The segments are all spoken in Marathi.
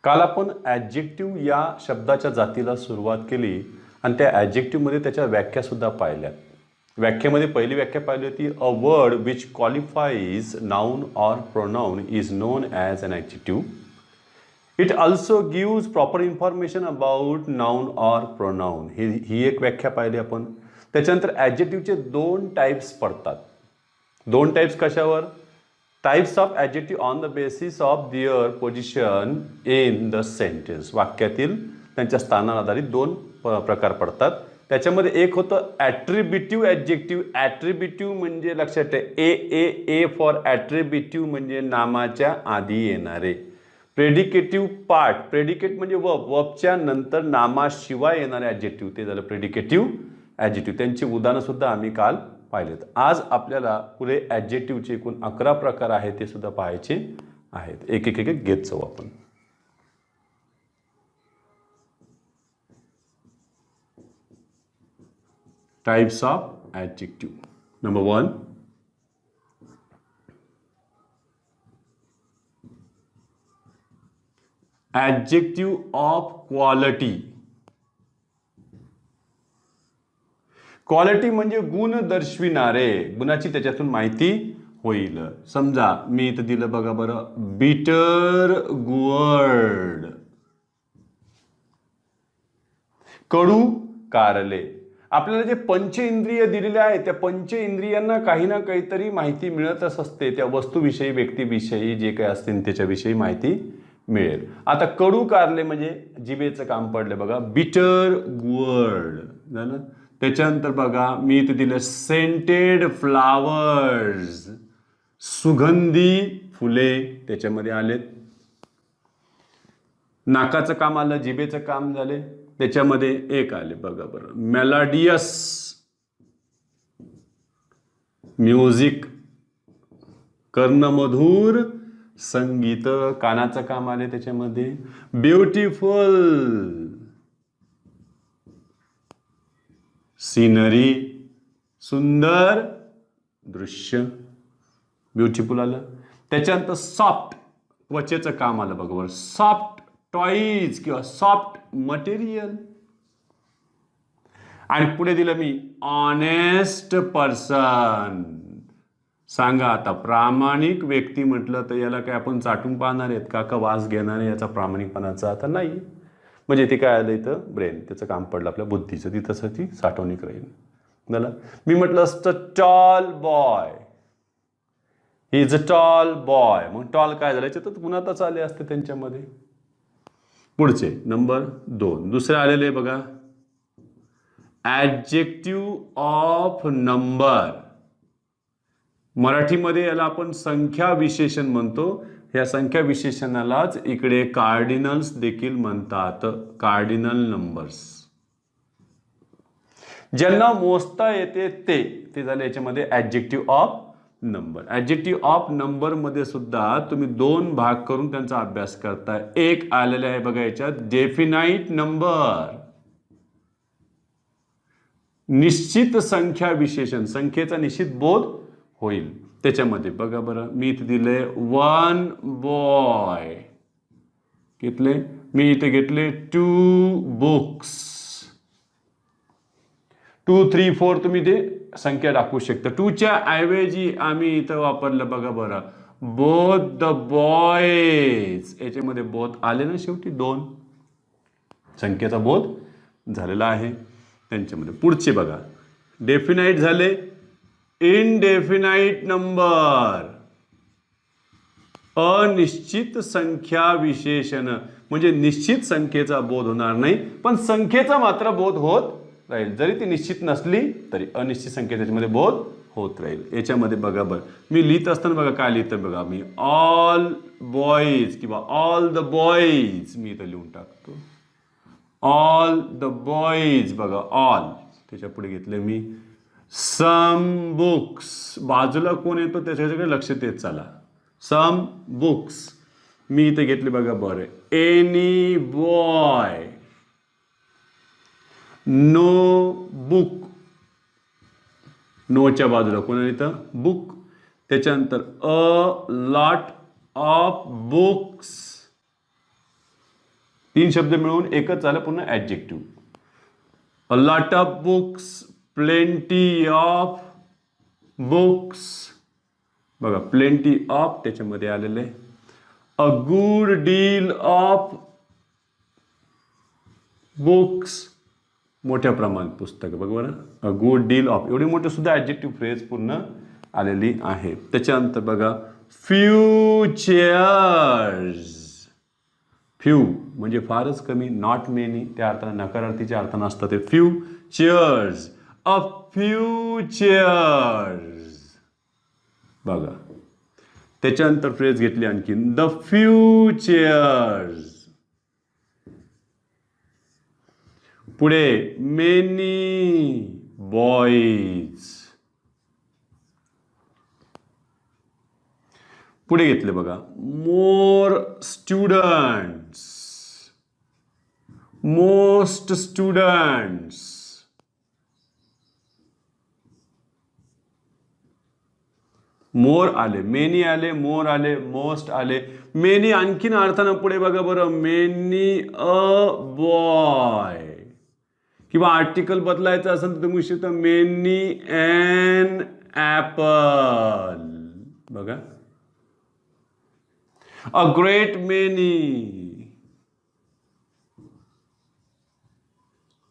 काल आपण ॲडजेक्टिव्ह या शब्दाच्या जातीला सुरुवात केली आणि त्या ॲडजेक्टिव्हमध्ये त्याच्या व्याख्यासुद्धा पाहिल्यात. व्याख्येमध्ये पहिली व्याख्या पाहिली होती, a word which qualifies noun or pronoun is known as an adjective. It also gives proper information about noun or pronoun. ही एक व्याख्या पाहिली आपण. त्याच्यानंतर ॲडजेक्टिव्हचे दोन टाईप्स पडतात. दोन टाईप्स कशावर? Types of adjective on the basis of their position in the sentence. वाक्यातील त्यांच्या स्थानावर आधारित दोन प्रकार पडतात. त्याच्यामध्ये एक होतं ॲट्रिब्युटिव्ह ॲडजेक्टिव्ह. ॲट्रिब्युटिव्ह म्हणजे लक्षात ठेवा, ए फॉर ॲट्रिब्युटिव्ह म्हणजे नामाच्या आधी येणारे. प्रेडिकेटिव्ह पार्ट, प्रेडिकेट म्हणजे वर्बच्या नंतर नामाशिवाय येणारे ॲडजेक्टिव्ह, ते झालं प्रेडिकेटिव्ह ॲडजेक्टिव्ह. त्यांची उदाहरणं सुद्धा आम्ही काल पाहिलेत. आज आपल्याला पुढे ॲडजेक्टिव्हचे एकूण 11 प्रकार आहेत ते सुद्धा पाहायचे आहेत. एक एक एक घेत जाऊ आपण. Types of adjective. Number 1, adjective of quality. Quality म्हणजे गुण दर्शविणारे, गुणाची त्याच्यातून माहिती होईल. समजा मी इथं दिलं बघा बरं, बिटर गुअर्ड, कडू कारले. आपल्याला जे पंचेंद्रिय दिलेले आहे त्या पंचेंद्रियांना काही ना काहीतरी माहिती मिळतच असते. त्या वस्तूविषयी, व्यक्तीविषयी जे काही असतील त्याच्याविषयी माहिती मिळेल. आता कडू कारले म्हणजे जिभेचं काम पडलं बघा, बिटर गुअर्ड झालं. त्याच्यानंतर बघा मी इथे दिलं सेंटेड फ्लावर्स, सुगंधी फुले त्याच्यामध्ये आलेत. नाकाचं काम आलं, जिभेचं काम झाले, त्याच्यामध्ये एक आले बघा बरं, मेलोडियस, म्युझिक, कर्णमधुर संगीत, कानाचं काम आले त्याच्यामध्ये. ब्युटिफुल, सीनरी, सुंदर दृश्य, ब्युटिफुल आलं. त्याच्यानंतर सॉफ्ट, त्वचेचं काम आलं बघा बरं, सॉफ्ट टॉईज किंवा सॉफ्ट मटेरियल. आणि पुढे दिलं मी ऑनेस्ट पर्सन. सांगा आता, प्रामाणिक व्यक्ती म्हटलं तर याला काय आपण चाटून पाहणार आहेत का वास घेणार आहे याचा प्रामाणिकपणाचा? आता नाही. म्हणजे ते काय आलं इथं, ब्रेन, त्याचं काम पडलं आपल्या बुद्धीचं, ती तसं ती साठवणूक राहील. झालं. मी म्हटलं असतं tall boy, he is a tall boy. मग टॉल काय झालं तर गुणातच आले असते त्यांच्यामध्ये. पुढचे नंबर 2 दुसरे आलेले बघा, ॲडजेक्टिव्ह ऑफ नंबर. मराठीमध्ये याला आपण संख्या विशेषण म्हणतो. या संख्या विशेषणालाच इकडे कार्डिनल्स देखील म्हणतात. कार्डिनल नंबर्स, ज्यांना मोजता येते ते झाले याच्यामध्ये adjective of number. Adjective of number मध्ये सुद्धा तुम्ही 2 भाग करून त्यांचा अभ्यास करताय. एक आलेला आहे बघा याच्यात डेफिनाइट नंबर, निश्चित संख्या विशेषण, संख्येचा निश्चित बोध होईल. त्याच्यामध्ये बघा बरं, मी इथे दिले 1 बॉय, घेतले मी इथे घेतले 2 बुक्स. 2, 3, 4 तुम्ही ते संख्या दाखवू शकता. 2च्या ऐवजी आम्ही इथं वापरलं बघा बरं, बोथ द बॉयज. याच्यामध्ये बोथ आले ना शेवटी 2, संख्येचा बोध झालेला आहे त्यांच्यामध्ये. पुढचे बघा, डेफिनाइट झाले, इनडेफिनाइट नंबर, अनिश्चित संख्या विशेषण. म्हणजे निश्चित संख्येचा बोध होणार नाही पण संख्येचा मात्र बोध होत राहील. जरी ती निश्चित नसली तरी अनिश्चित संख्या त्याच्यामध्ये बोध होत राहील. याच्यामध्ये बघा बरं, मी लिहित असताना बघा काय लिहितं बघा, मी ऑल बॉईज किंवा ऑल द बॉईज मी इथं लिहून टाकतो. ऑल द बॉईज बघा, ऑल त्याच्या पुढे घेतले मी. सम बुक्स, बाजूला कोण येतो त्याच्याकडे लक्ष देत चला. सम बुक्स मी इथे घेतले बघा बरं, एनी बॉय, नो बुक, नोच्या बाजूला कोण येतं बुक. त्याच्यानंतर अ लॉट ऑफ बुक्स, तीन शब्द मिळून एकच झालं पुन्हा adjective. A lot of books, plenty of books. बघा प्लेंटी ऑफ त्याच्यामध्ये आलेलं आहे. A good deal of books, मोठ्या प्रमाणात पुस्तकं. बघ बरं, अ गुड डील ऑफ एवढी मोठी सुद्धा ॲडजेक्टिव्ह फ्रेज पूर्ण आलेली आहे. त्याच्यानंतर बघा फ्यू चेअर्स. फ्यू म्हणजे फारच कमी, नॉट मेनी, त्या अर्थानं नकारार्थीच्या अर्थानं असतं ते. Few chairs, a few chairs. बघा त्याच्यानंतर फ्रेज घेतली आणखीन, द फ्यू चेअर्स. पुढे मेनी बॉईज. पुढे घेतले बघा more students, most students. More आले, मेनी आले, मोर आले, मोस्ट आले. मेनी आणखीन अर्थानं पुढे बघा बरं, मेनी अ बॉय. किंवा आर्टिकल बदलायचं असेल तर तुम्ही शकता मेनी एन ॲपल. बघा a great many,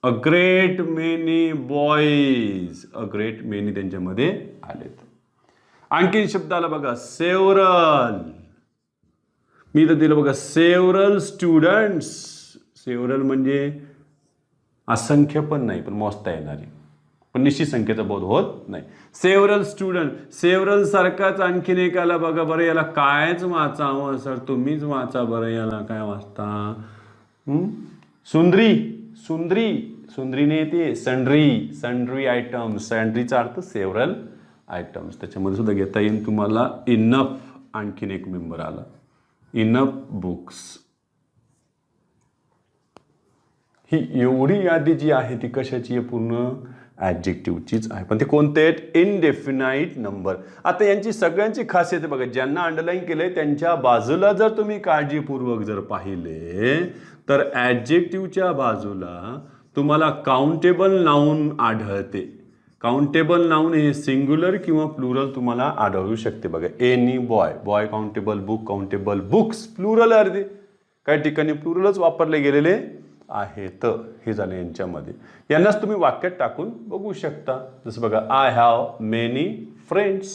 a great many boys. A great many त्यांच्यामध्ये आलेत. आणखीन शब्द आला बघा सेवरल. मी तर दिलं बघा सेवरल स्टुडंट्स. सेवरल म्हणजे असंख्य पण नाही, पण मोजता येणारी, पण निश्चित संख्येचा बोध होत नाही. सेवरल स्टुडंट, सेवरल सारखाच आणखीन एक आला बघा बरं. याला कायच वाचावं सर, तुम्हीच वाचा बरं. याला काय वाचता? सुंदरी, सुंदरी, सुंदरीने येते सन्ड्री, सन्ड्री आयटम्स. सन्ड्रीचा अर्थ सेवरल आयटम्स. त्याच्यामध्ये सुद्धा घेता येईल तुम्हाला. इनफ आणखीन एक मेंबर आला, इनफ बुक्स. ही एवढी यादी जी आहे ती कशाची आहे? पूर्ण ॲडजेक्टिव्हचीच आहे. पण ते कोणते आहेत? इनडेफिनाईट नंबर. आता यांची सगळ्यांची खासियत आहे बघा. ज्यांना अंडरलाईन केलंय त्यांच्या बाजूला जर तुम्ही काळजीपूर्वक जर पाहिले तर ॲडजेक्टिव्हच्या बाजूला तुम्हाला काउंटेबल नाऊन आढळते. काउंटेबल नाऊन हे सिंग्युलर किंवा प्लुरल तुम्हाला आढळू शकते बघा. Any boy, boy countable, book countable, books plural अर्धे. काही ठिकाणी प्लुरलच वापरले गेलेले आहेत. हे झालं यांच्यामध्ये. यांनाच तुम्ही वाक्यात टाकून बघू शकता. जसं बघा आय हॅव मेनी फ्रेंड्स.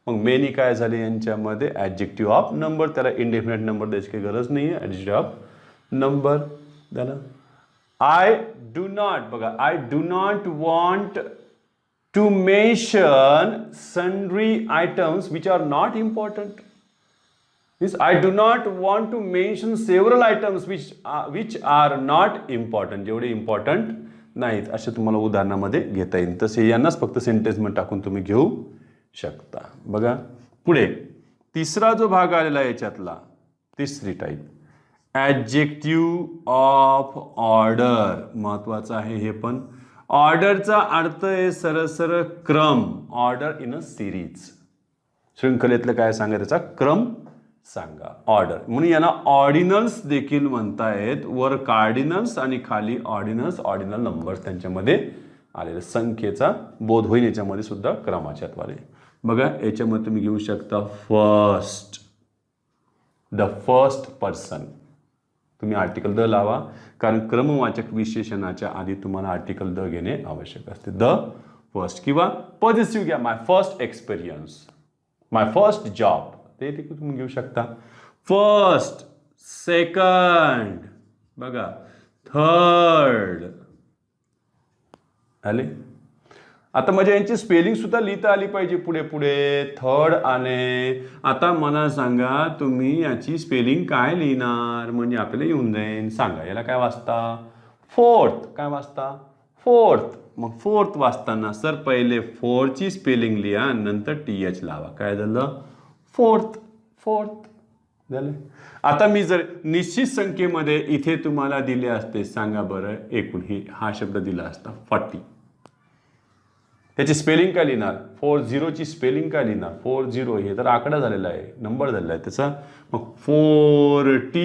मग मेनी काय झाले यांच्यामध्ये? Adjective of number. त्याला इंडेफिनाईट नंबर द्यायची काही गरज नाही आहे. ॲडजेक्टिव्ह ऑफ नंबर झालं. I do not. बघा I do not want to mention sundry items which are not important. Means I do not want to mention several items which are not important. जेवढे important नाहीत असे तुम्हाला उदाहरणामध्ये घेता येईल. तसे यांनाच फक्त सेंटेन्समध्ये टाकून तुम्ही घेऊ शकता. बघा पुढे तिसरा जो भाग आलेला आहे याच्यातला, तिसरी टाईप, ॲडजेक्टिव्ह ऑफ ऑर्डर. महत्वाचं आहे हे पण. ऑर्डरचा अर्थ आहे सरळ क्रम. Order in a series. शृंखलेतलं काय सांगा? त्याचा क्रम सांगा. ऑर्डर. म्हणून याला ऑर्डिनल्स देखील म्हणतायत. वर कार्डिनल्स आणि खाली ऑर्डिनल्स, ऑर्डिनल नंबर्स त्यांच्यामध्ये आलेले. संख्येचा बोध होईल याच्यामध्ये सुद्धा क्रमाच्या द्वारे. बघा याच्यामध्ये तुम्ही घेऊ शकता फर्स्ट, द फर्स्ट पर्सन. तुम्ही आर्टिकल द लावा, कारण क्रमवाचक विशेषणाच्या आधी तुम्हाला आर्टिकल द घेणे आवश्यक असते. The first. किंवा पॉझिटिव्ह घ्या, माय फर्स्ट एक्सपिरियन्स, माय फर्स्ट जॉब, ते देखील तुम्ही घेऊ शकता. फर्स्ट, सेकंड, बघा थर्ड आले. आता म्हणजे यांची स्पेलिंग सुद्धा लिहिता आली पाहिजे पुढे पुढे. थर्ड आले. आता मला सांगा तुम्ही याची स्पेलिंग काय लिहिणार म्हणजे आपल्याला येऊन जाईल. सांगा याला काय वाचता? फोर्थ. काय वाचता? फोर्थ. मग फोर्थ वाचताना सर पहिले फोरची स्पेलिंग लिहा, नंतर TH लावा. काय झालं? फोर्थ. फोर्थ झालं. आता मी जर निश्चित संख्येमध्ये इथे तुम्हाला दिले असते, सांगा बरं एकूण हा शब्द दिला असता 40. त्याची स्पेलिंग काय लिहिणार? 40ची स्पेलिंग काय लिहिणार? 40 हे तर आकडा झालेला आहे, नंबर झालेला आहे त्याचा. मग 40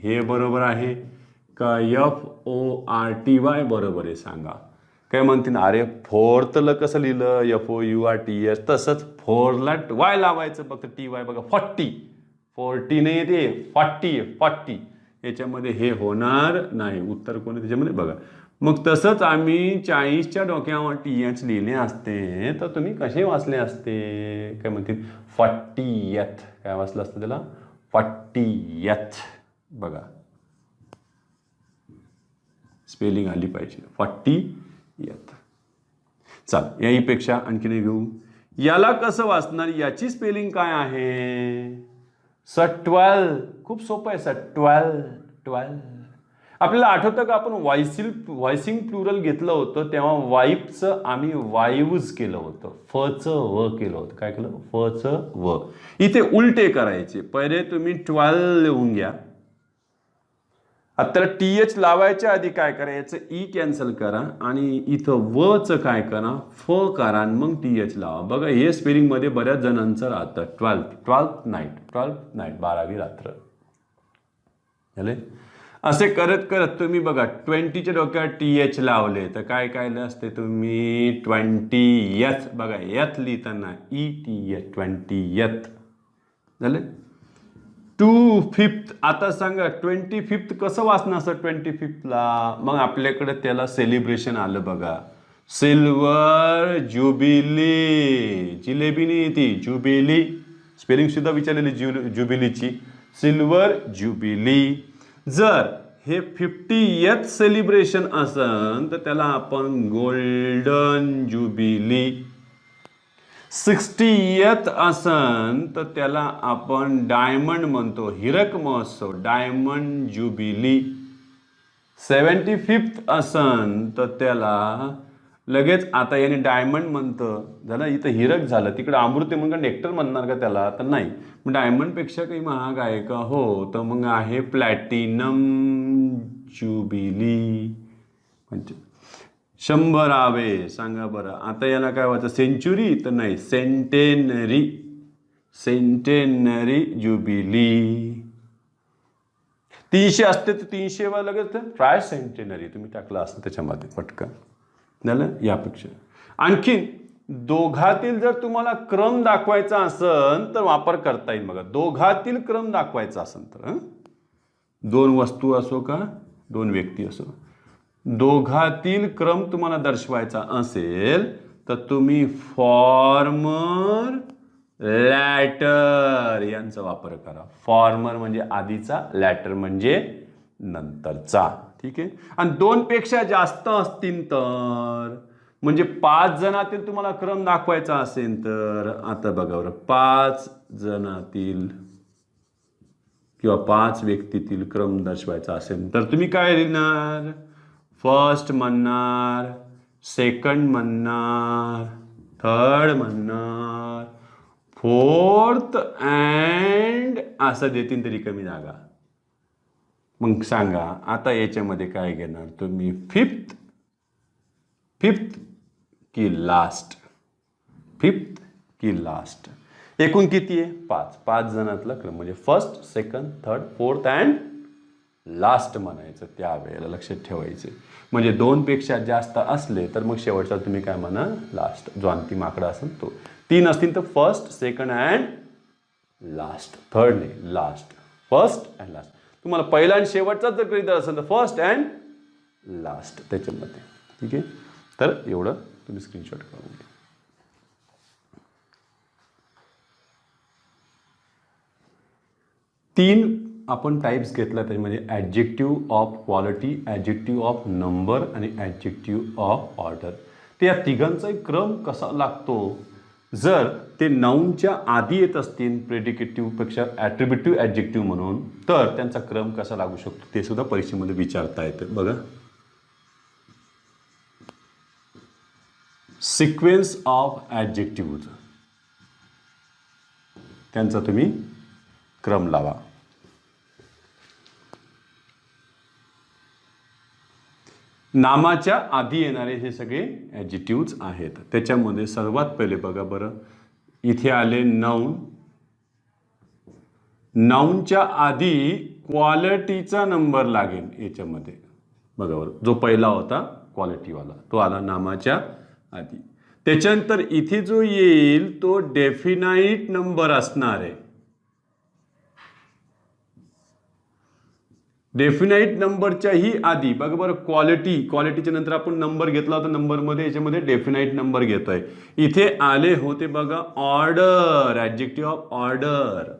हे बरोबर आहे का FORTY बरोबर आहे सांगा. काय म्हणतील अरे फोर्थला कसं लिहिलं FOURTH तसंच फोरला वाय लावायचं फक्त TY बघा 40 नाही ते 40 याच्यामध्ये हे होणार नाही. उत्तर कोणी त्याच्यामध्ये बघा. मग तसंच आम्ही 40च्या डोक्यावर TH लिहिले असते तर तुम्ही कसे वाचले असते. काय म्हणतील 40th काय वाचलं असतं त्याला 40th बघा स्पेलिंग आली पाहिजे 40th. चल याहीपेक्षा आणखीन घेऊ. याला कसं वाचणार याची स्पेलिंग काय आहे 12 खूप सोपं आहे 12. आपल्याला आठवतं का आपण व्हॉइसिंग प्लुरल घेतलं होतं तेव्हा वाईफचं आम्ही वाईव्ज केलं होतं फचं व केलं होतं. काय केलं फचं व. इथे उलटे करायचे. पहिले तुम्ही 12 लिहून घ्या. आता TH लावायच्या आधी काय करायचं ई कॅन्सल करा आणि इथं वचं काय करा फ करा आणि मग TH लावा. बघा हे स्पेलिंगमध्ये बऱ्याच जणांचं राहतं 12th नाईट 12वी रात्र झाले. असे करत करत तुम्ही बघा 20च्या डोक्यावर TH लावले तर काय काय असते तुम्ही 20th बघा यथ लिहिताना ETH 20th झाले. 25th आता सांगा 25th कसं वाचणं असं 25th ला. मग आपल्याकडे त्याला सेलिब्रेशन आलं बघा सिल्वर ज्युबिली. जिलेबी नाही ती ज्युबिली स्पेलिंग सुद्धा विचारलेली ज्युबिलीची सिल्वर ज्युबिली. जर हे 50th सेलिब्रेशन असेल तर त्याला आपण गोल्डन ज्युबिली. 60th असन तर त्याला आपण डायमंड म्हणतो हिरक महोत्सव डायमंड ज्युबिली. 75th असन तर त्याला लगेच आता याने डायमंड म्हणतं झालं इथं हिरक झालं तिकडे अमृत म्हणून नेक्टर म्हणणार का त्याला तर नाही. मग डायमंडपेक्षा काही महाग आहे का हो तर मग आहे प्लॅटिनम ज्युबिली. म्हणजे 100 सांगा बरं. आता याला काय व्हायचं सेंचुरी तर नाही सेंटेनरी ज्युबिली. 300 असते तर 300 वा लगेच ट्राय सेंटेनरी तुम्ही टाकलं असतं त्याच्यामध्ये पटकन झालं. यापेक्षा आणखीन दोघातील जर तुम्हाला क्रम दाखवायचा असेल तर वापर करता येईल. बघा दोघातील क्रम दाखवायचा असेल तर 2 वस्तू असो का 2 व्यक्ती असो दोघातील क्रम तुम्हाला दर्शवायचा असेल तर तुम्ही फॉर्मर लॅटर यांचा वापर करा. फॉर्मर म्हणजे आधीचा लॅटर म्हणजे नंतरचा. ठीक आहे. आणि 2 पेक्षा जास्त असतील तर म्हणजे 5 जणातील तुम्हाला क्रम दाखवायचा असेल तर आता बघा बरं 5 जणातील किंवा 5 व्यक्तीतील क्रम दर्शवायचा असेल तर तुम्ही काय लिहिणार फर्स्ट म्हणणार सेकंड म्हणणार थर्ड म्हणणार फोर्थ अँड असं देतील तरी कमी जागा. मग सांगा आता याच्यामध्ये काय घेणार तुम्ही फिफ्थ की लास्ट फिफ्थ की लास्ट. एकूण किती आहे 5 जणातला क्रम म्हणजे first second third fourth and last म्हणायचं. त्यावेळेला लक्षात ठेवायचं म्हणजे 2 पेक्षा जास्त असले तर मग शेवटचा तुम्ही काय म्हणा लास्ट जो अंतिम आकडा असेल तो. 3 असतील तर first second and last third नाही लास्ट फर्स्ट अँड लास्ट. तुम्हाला पहिला आणि शेवटचाच जर गृहीत असेल तर फर्स्ट अँड लास्ट त्याच्यामध्ये. ठीक आहे. तर एवढं तुम्ही स्क्रीनशॉट करून घ्या. 3 आपण टाइप्स घेतला त्याच्यामध्ये adjective of quality adjective of number आणि ॲडजेक्टिव्ह ऑफ ऑर्डर. ते या तिघांचा एक क्रम कसा लागतो जर ते नाऊनच्या आधी येत असतील प्रेडिकेटिव्हपेक्षा ॲट्रिब्युटिव्ह ॲडजेक्टिव्ह म्हणून तर त्यांचा क्रम कसा लागू शकतो ते सुद्धा परीक्षेमध्ये विचारता येतं. बघा सिक्वेन्स ऑफ ॲडजेक्टिव्ह त्यांचा तुम्ही क्रम लावा. नामाच्या आधी येणारे हे सगळे ॲडजेक्टिव्ह्ज आहेत. त्याच्यामध्ये सर्वात पहिले बघा बरं इथे आले नाऊन. नाऊनच्या आधी क्वालिटीचा नंबर लागेल याच्यामध्ये. बघा बरं, जो पहिला होता क्वालिटीवाला तो आला नामाच्या आधी. त्याच्यानंतर इथे जो येईल तो डेफिनाइट नंबर असणार आहे. डेफिनाइट नंबरच्याही आधी बघा बरं, क्वालिटीच्या नंतर आपण नंबर घेतला होता, नंबरमध्ये याच्यामध्ये डेफिनाइट नंबर घेतोय. इथे आले होते बघा ऑर्डर, ॲडजेक्टिव्ह ऑफ ऑर्डर.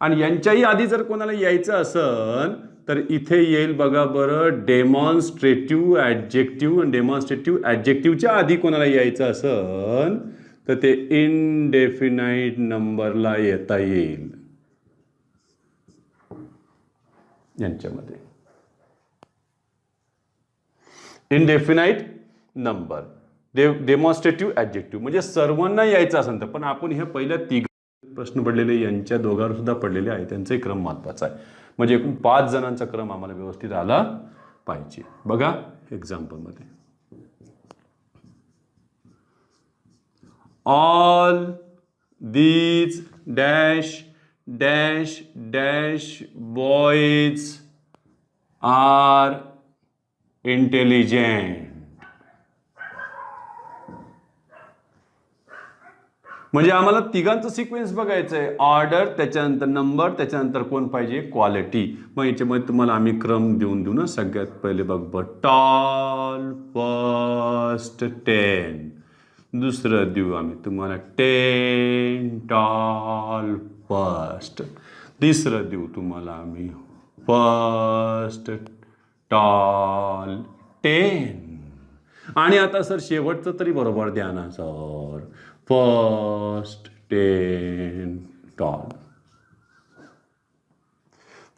आणि यांच्याही आधी जर कोणाला यायचं असेल तर इथे येईल बघा बरं डेमॉन्स्ट्रेटिव्ह ॲडजेक्टिव्ह. आणि डेमॉन्स्ट्रेटिव्ह ॲडजेक्टिव्हच्या आधी कोणाला यायचं असेल तर ते इनडेफिनाइट नंबरला येता येईल यांच्यामध्ये. इनडेफिनाइट नंबर, डेमॉन्स्ट्रेटिव्ह ॲडजेक्टिव्ह म्हणजे सर्वांना यायचं असेल तर. पण आपण हे पहिल्या प्रश्न पडलेले यांच्या दोघांवर सुद्धा पडलेले आहे, त्यांचाही क्रम महत्वाचा आहे. म्हणजे एकूण 5 जणांचा क्रम आम्हाला व्यवस्थित आला पाहिजे. बघा एक्झाम्पल मध्ये all these dash dash dash boys are intelligent. म्हणजे आम्हाला तिघांचं सिक्वेन्स बघायचं आहे. ऑर्डर, त्याच्यानंतर नंबर, त्याच्यानंतर कोण पाहिजे क्वालिटी. मग याच्यामध्ये तुम्हाला आम्ही क्रम देऊ ना. सगळ्यात पहिले बघ टॉल फर्स्ट 10. दुसरं देऊ आम्ही तुम्हाला 10 टॉल फर्स्ट. तिसरं देऊ तुम्हाला आम्ही फर्स्ट टॉल 10. आणि आता सर शेवटचं तरी बरोबर द्या ना सर, फर्स्ट 10 टॉल.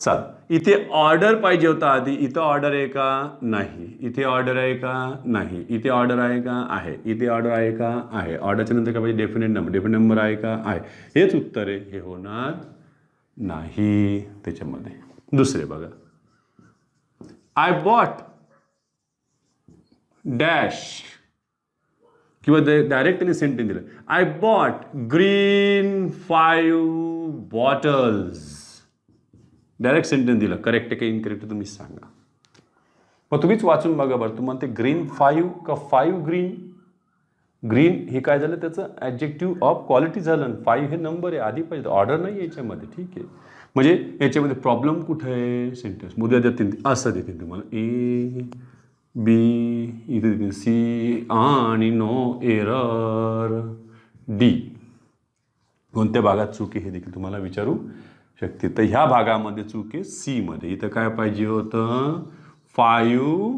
चल, इथे ऑर्डर पाहिजे होता आधी. इथं ऑर्डर आहे का? नाही. इथे ऑर्डर आहे का? नाही. इथे ऑर्डर आहे का? आहे. इथे ऑर्डर आहे का? आहे. ऑर्डरच्या नंतर काय पाहिजे? Definite number. डेफिनेट नंबर आहे का? आहे. हेच उत्तर आहे. हे होणार नाही त्याच्यामध्ये. दुसरे बघा, आय बॉट डॅश, किंवा डायरेक्ट त्यांनी सेंटेन्स दिलं, I bought green 5 bottles. Direct sentence दिलं. करेक्ट आहे का इनकरेक्ट तुम्ही सांगा. मग तुम्हीच वाचून बघा बरं. तुम्हाला ते ग्रीन 5 का 5 ग्रीन. ग्रीन हे काय झालं, त्याचं ॲडजेक्टिव्ह ऑफ क्वालिटी झालं. 5 हे नंबर आहे, आधी पाहिजे, ऑर्डर नाही याच्यामध्ये. ठीक आहे, म्हणजे याच्यामध्ये प्रॉब्लेम कुठं आहे? सेंटेन्स उद्या देतील असं देतील तुम्हाला, ए बी, इथे देतील सी आणि नो एरर डी. कोणत्या भागात चूक आहे हे देखील तुम्हाला विचारू शकते. तर ह्या भागामध्ये चूक आहे सी मध्ये. इथं काय पाहिजे होतं? 5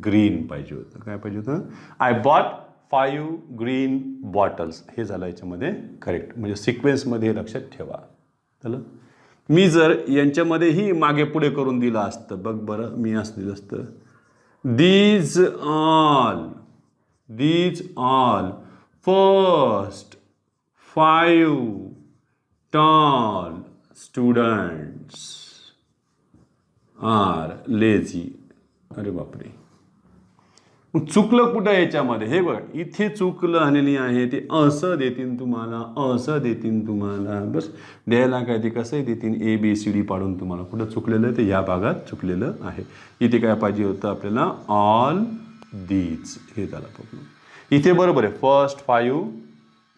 ग्रीन पाहिजे होतं. काय पाहिजे होतं? I bought 5 green bottles. हे झालं याच्यामध्ये करेक्ट. म्हणजे सिक्वेन्समध्ये हे लक्षात ठेवा. चला, मी जर यांच्यामध्येही मागे पुढे करून दिलं असतं, बघ बरं, मी असं दिलं असतं, these all first 5 tall students are lazy. अरे बापरे, मग चुकलं कुठं याच्यामध्ये? हे बघा, इथे चुकलं आलेली आहे. ते असं देतील तुम्हाला, असं देतील तुम्हाला. बस द्यायला काय ते कसंही देतील, ABCD पाडून तुम्हाला. कुठं चुकलेलं आहे ते ह्या भागात चुकलेलं आहे. इथे काय पाहिजे होतं आपल्याला? All these. हे झालं प्रॉब्लेम. इथे बरोबर आहे, फर्स्ट 5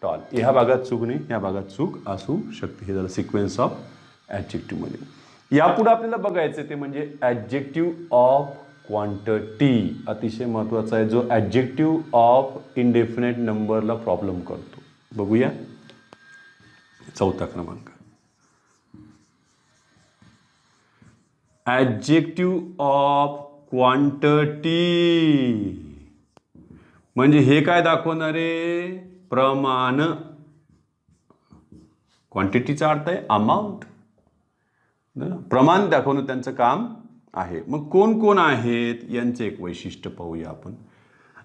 टॉल. ह्या भागात चूक नाही, ह्या भागात चूक असू शकते. हे झालं सिक्वेन्स ऑफ ॲडजेक्टिव्हमध्ये. यापुढे आपल्याला बघायचं ते म्हणजे ॲडजेक्टिव्ह ऑफ क्वांटिटी. अतिशय महत्त्वाचा आहे, जो ॲडजेक्टिव्ह ऑफ इनडेफिनेट नंबरला प्रॉब्लेम करतो. बघूया 4था क्रमांक, ॲडजेक्टिव्ह ऑफ क्वांटिटी. म्हणजे हे काय दाखवणार आहे? प्रमाण. क्वांटिटीचा अर्थ आहे अमाऊंट. प्रमाण दाखवणं त्यांचं काम आहे. मग कोण कोण आहेत यांचे एक वैशिष्ट्य पाहूया आपण.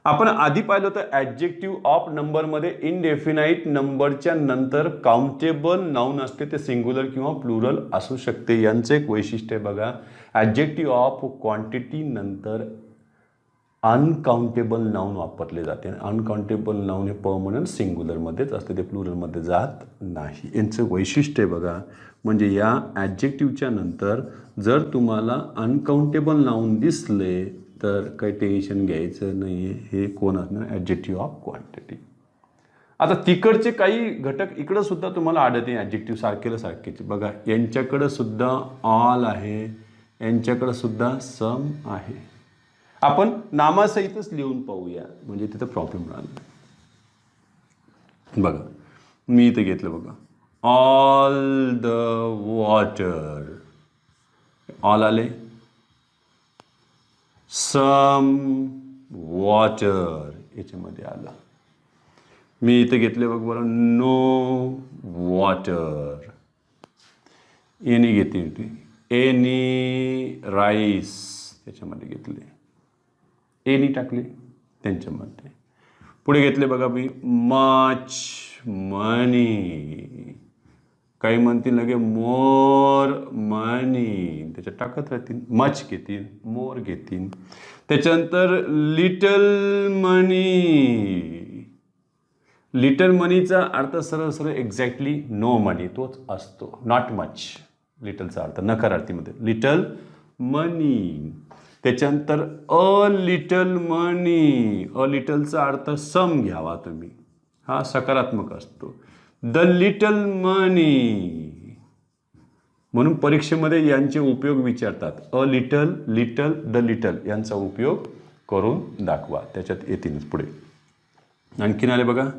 आपण आधी पाहिलं होतं ॲडजेक्टिव्ह ऑफ नंबरमध्ये इनडेफिनाइट नंबरच्या नंतर काउंटेबल नाउन असते, ते सिंग्युलर किंवा प्लुरल असू शकते. यांचं एक वैशिष्ट्य आहे बघा, ॲडजेक्टिव्ह ऑफ क्वांटिटी नंतर अनकाउंटेबल नाऊन वापरले जाते. अनकाउंटेबल नाऊन हे पर्मनंट सिंग्युलरमध्येच असते, ते प्लुरलमध्ये जात नाही. यांचं वैशिष्ट्य बघा, म्हणजे या ॲडजेक्टिव्हच्या नंतर जर तुम्हाला अनकाउंटेबल नाऊन दिसले तर काही टेन्शन घ्यायचं नाही आहे. हे कोण असणार? Adjective of quantity. आता तिकडचे काही घटक इकडं सुद्धा तुम्हाला आढळते ॲडजेक्टिव्ह सारखेचे. बघा, यांच्याकडं सुद्धा ऑल आहे, यांच्याकडं सुद्धा सम आहे. आपण नामासहितच लिहून पाहूया, म्हणजे तिथं प्रॉब्लेम राहणार. बघा, मी इथं घेतलं बघा, ऑल द वॉटर, ऑल आले. सम वॉटर याच्यामध्ये आला. मी इथं घेतले बघ बरं, नो वॉटर. एनी घेतली होती, एनी राईस त्याच्यामध्ये घेतले, एनी टाकले त्यांच्यामध्ये. पुढे घेतले बघा मी, मच मनी. काही म्हणतील लगे मोर मनी, त्याच्यात टाकत राहतील, मच घेतील, मोर घेतील. त्याच्यानंतर लिटल मनी. लिटल मनीचा अर्थ सरळ सरळ एक्झॅक्टली नो मनी तोच असतो, नॉट मच. लिटलचा अर्थ नकारार्थीमध्ये लिटल मनी. त्याच्यानंतर अ लिटल मनी, अ लिटलचा अर्थ सम घ्यावा तुम्ही, हा सकारात्मक असतो. द लिटल मनी, म्हणून परीक्षेमध्ये यांचे उपयोग विचारतात. A little, little, the little यांचा उपयोग करून दाखवा, त्याच्यात येतीलच पुढे. आणखीन आले बघा,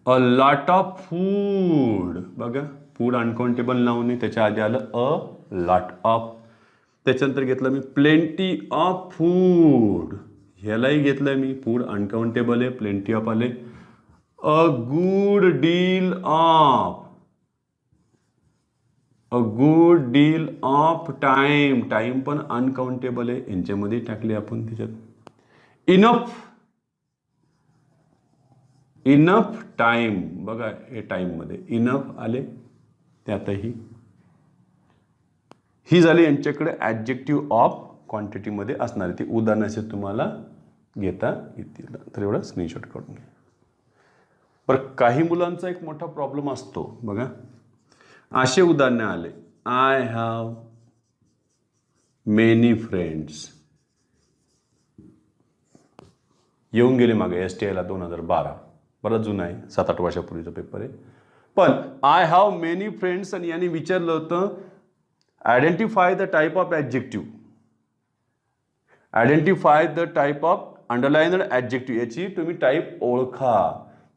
अ लॉट ऑफ फूड. बघा, फूड अनकाउंटेबल नाऊन आहे, त्याच्या आधी आलं अ लॉट ऑफ. त्याच्यानंतर घेतलं मी प्लेंटी ऑफ फूड, ह्यालाही घेतलं मी, फूड अनकाउंटेबल आहे, प्लेंटी ऑफ आले. A good deal of, a good deal of time, time पण अनकाउंटेबल आहे, यांच्यामध्ये टाकले आपण त्याच्यात. Enough, enough time. बघा, हे टाइममध्ये इनफ आले, त्यातही ही झाली यांच्याकडे ॲडजेक्टिव्ह ऑफ क्वांटिटीमध्ये असणारी. ती उदाहरणाचे तुम्हाला घेता येतील, तर एवढा स्क्रीनशॉट काढून घ्या. बरं, काही मुलांचा एक मोठा प्रॉब्लेम असतो बघा, असे उदाहरणे आले, आय हॅव मेनी फ्रेंड्स. येऊन गेले मागे STIला 2012, बराच जुना आहे, 7-8 वर्षापूर्वीचा पेपर आहे. पण आय हॅव मेनी फ्रेंड्स आणि यांनी विचारलं होतं identify the type of adjective, identify the type of underlined adjective, याची तुम्ही टाईप ओळखा.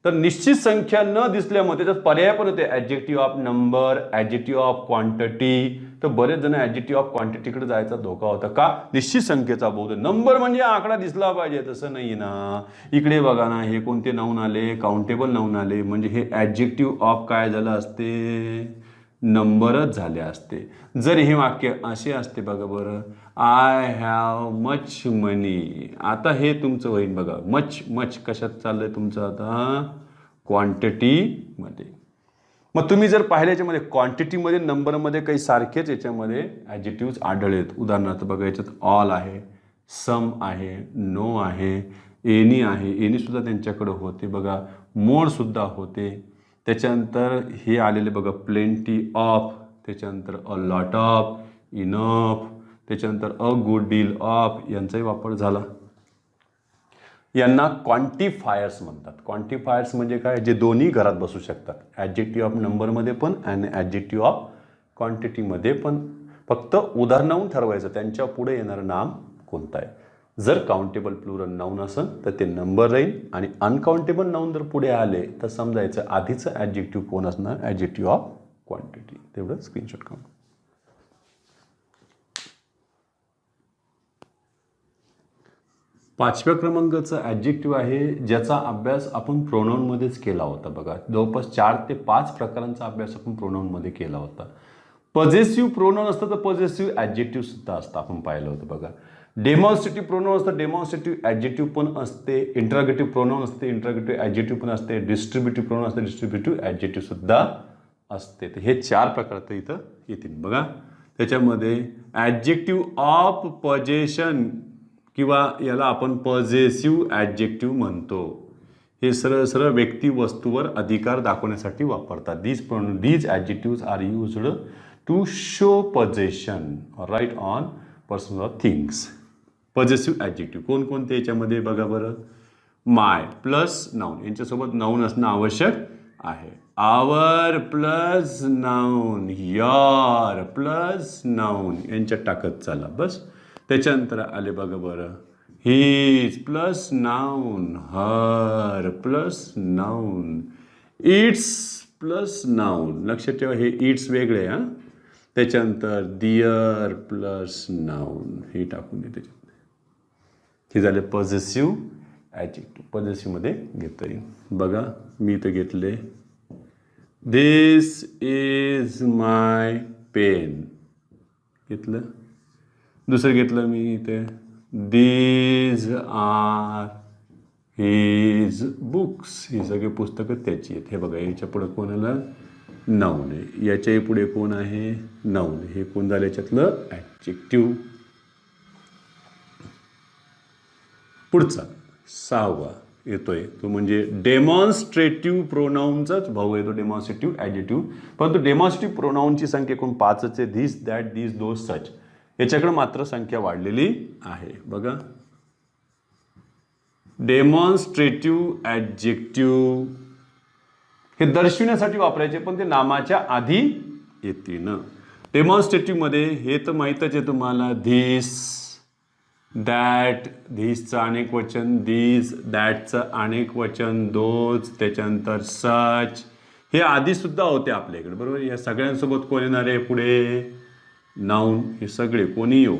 तर निश्चित संख्या न दिसल्यामुळे त्याच्यात पर्याय पण होते, adjective of number, adjective of quantity. तर बरेच जण ॲडजेक्टिव्ह ऑफ क्वांटिटीकडे जायचा धोका होता. का? निश्चित संख्येचा बोध. नंबर म्हणजे आकडा दिसला पाहिजे, तसं नाही ना. इकडे बघा ना, हे कोणते नाऊन आले? काउंटेबल नाऊन आले, म्हणजे हे ॲडजेक्टिव्ह ऑफ काय झालं असते? नंबरच झाले असते. जर हे वाक्य असे असते बघा बरं, आय हॅव मच मनी, आता हे तुमचं होईल बघा, मच मच कशात चाललंय तुमचं आता? क्वांटिटीमध्ये. मग तुम्ही जर पाहिलं याच्यामध्ये क्वांटिटीमध्ये नंबरमध्ये काही सारखेच याच्यामध्ये ॲडजेक्टिव्ह आढळलेत. उदाहरणार्थ बघा, याच्यात ऑल आहे, सम आहे, नो आहे, एनी आहे, एनी सुद्धा त्यांच्याकडे होते बघा, मोर सुद्धा होते. त्याच्यानंतर हे आलेले बघा, प्लेंटी ऑफ, त्याच्यानंतर अ लॉट ऑफ, इनफ, त्याच्यानंतर अ गुड डील ऑफ यांचाही वापर झाला. यांना क्वांटिफायर्स म्हणतात. क्वांटिफायर्स म्हणजे काय? जे दोन्ही घरात बसू शकतात, ॲडजेक्टिव्ह ऑफ नंबरमध्ये पण आणि ॲडजेक्टिव्ह ऑफ क्वांटिटीमध्ये पण. फक्त उदाहरणावरून ठरवायचं त्यांच्या पुढे येणारं नाम कोणतं आहे. जर काउंटेबल प्लुरल नाऊन असेल तर ते नंबर राहील, आणि अनकाउंटेबल नाऊन जर पुढे आले तर समजायचं आधीचं ॲडजेक्टिव्ह कोण असणार? Adjective of quantity. तेवढं स्क्रीनशॉट काढून. 5व्या क्रमांकाचं ॲडजेक्टिव्ह आहे ज्याचा अभ्यास आपण प्रोनाऊनमध्येच केला होता बघा. जवळपास 4 ते 5 प्रकारांचा अभ्यास आपण प्रोनाऊनमध्ये केला होता. पॉझेसिव्ह प्रोनाऊन असतं तर पॉझेसिव्ह ॲडजेक्टिव्ह सुद्धा असतं, आपण पाहिलं होतं बघा. डेमॉन्स्ट्रेटिव्ह प्रोनाऊन असतं, डेमॉन्स्ट्रेटिव्ह ॲडजेक्टिव्ह पण असते. इंटरॉगेटिव्ह प्रोनाऊन असते, इंटरॉगेटिव्ह ॲडजेक्टिव्ह पण असते. डिस्ट्रीब्युटिव्ह प्रोनाऊन असते, डिस्ट्रीब्युटिव्ह ॲडजेक्टिव्ह सुद्धा असते. तर हे 4 प्रकार तर इथं येतील बघा. त्याच्यामध्ये ॲडजेक्टिव्ह ऑफ पॉझेशन किंवा याला आपण पॉझेसिव्ह ॲडजेक्टिव्ह म्हणतो. हे सरळ सरळ व्यक्ती वस्तूवर अधिकार दाखवण्यासाठी वापरतात. These adjectives are used to show possession right on person or things. Possessive adjective कोणकोणते याच्यामध्ये बघा बरं. माय प्लस नाऊन, यांच्यासोबत नाऊन असणं आवश्यक आहे. Our plus noun, your plus noun यांच्यात टाकत चला बस. त्याच्यानंतर आले बघा बरं. His plus noun, her plus noun, its plus noun. लक्षात ठेवा हे इट्स वेगळे हां. त्याच्यानंतर दियर प्लस नाऊन हे टाकून दे त्याच्यात. हे झाले पॉझेसिव्ह ॲडजेक्टिव्ह. पॉझेसिव्हमध्ये घेता येईल. बघा मी इथं घेतले दिस इज माय पेन घेतलं. दुसरं घेतलं मी इथे दीज आर हिज बुक्स. ही सगळी पुस्तकं त्याची आहेत. हे बघा याच्या पुढं कोणाला नाऊन आहे, याच्याही पुढे कोण आहे नाऊन. हे कोण झालं याच्यातलं ॲडजेक्टिव्ह. पुढचा 6वा येतोय तो म्हणजे डेमॉन्स्ट्रेटिव्ह प्रोनाऊनचाच भाऊ आहे तो डेमॉन्स्ट्रेटिव्ह ॲडजेक्टिव्ह. परंतु डेमॉन्स्ट्रेटिव्ह प्रोनाऊनची संख्या एकूण 5च आहे. धिस दॅट दिस दोज सच. याच्याकडे मात्र संख्या वाढलेली आहे. बघा डेमॉन्स्ट्रेटिव्ह ॲडजेक्टिव्ह हे दर्शविण्यासाठी वापरायचे पण ते नामाच्या आधी येते ना. डेमॉन्स्ट्रेटिव्हमध्ये हे तर माहीतच आहे तुम्हाला. धिस दॅट, धिसचं अनेक वचन, दीज दॅटचं अनेक वचन, दोज, त्याच्यानंतर सच हे आधीसुद्धा होते आपल्याकडे बरोबर. या सगळ्यांसोबत कोण येणार आहे पुढे नाऊन. हे सगळे कोणी येऊ.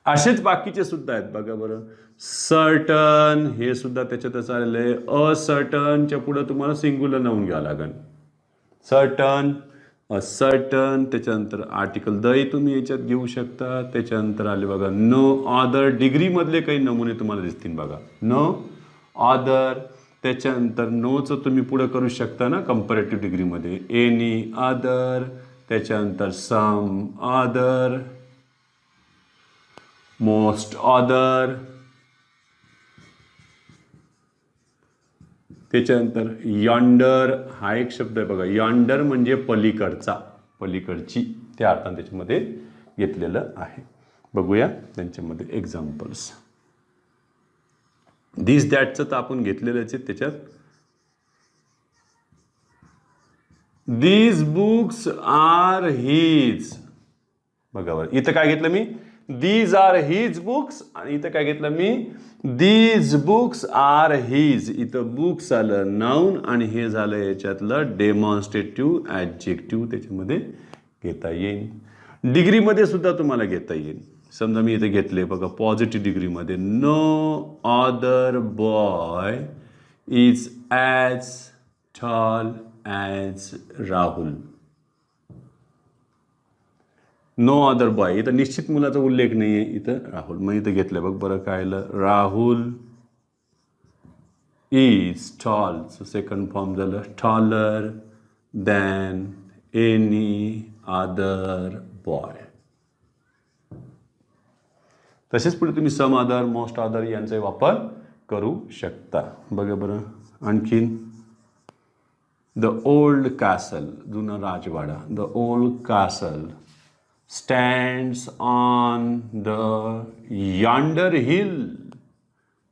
असेच बाकीचे सुद्धा आहेत बघा बरं. सर्टन हे सुद्धा त्याच्यातच आलेलं आहे. असर्टनच्या पुढं तुम्हाला सिंग्युलर नाऊन घ्यावं लागेल. सर्टन, सर्टन, त्याच्यानंतर आर्टिकल दही तुम्ही याच्यात घेऊ शकता. त्याच्यानंतर आले बघा नो ऑदर. डिग्रीमधले काही नमुने तुम्हाला दिसतील बघा. नो ऑदर, त्याच्यानंतर नोचं तुम्ही पुढं करू शकता ना कंपॅरेटिव्ह डिग्रीमध्ये. एनी अदर, त्याच्यानंतर सम अदर, मोस्ट अदर, त्याच्यानंतर यॉन्डर हा एक शब्द आहे बघा. यॉन्डर म्हणजे पलीकडचा, पलीकडची त्या अर्थाने त्याच्यामध्ये घेतलेलं आहे. बघूया त्यांच्यामध्ये एक्झाम्पल्स. दिस दॅटचं तर आपण घेतलेलंच आहे. त्याच्यात दीज बुक्स आर हिज. बघा बरं इथं काय घेतलं मी दीज आर हिज बुक्स आणि इथं काय घेतलं मी दीज बुक्स आर हिज. इथं बुक्स आलं नाऊन आणि हे झालं याच्यातलं डेमॉन्स्ट्रेटिव्ह ॲडजेक्टिव्ह त्याच्यामध्ये घेता येईल. डिग्रीमध्ये सुद्धा तुम्हाला घेता येईल. समजा मी इथे घेतले बघा पॉझिटिव्ह डिग्रीमध्ये no other boy is as tall as Rahul. No other boy इथं निश्चित मुलाचा उल्लेख नाही आहे. इथं राहुल मग इथं घेतलं बघ बरं काय आलं. राहुल इज टॉलचं सेकंड फॉर्म झालं taller than any other boy. तसेच पुढे तुम्ही सम अदर, मोस्ट अदर यांचा वापर करू शकता. बघा बरं आणखीन द ओल्ड कॅसल जुना राजवाडा. The old castle stands on the yonder hill.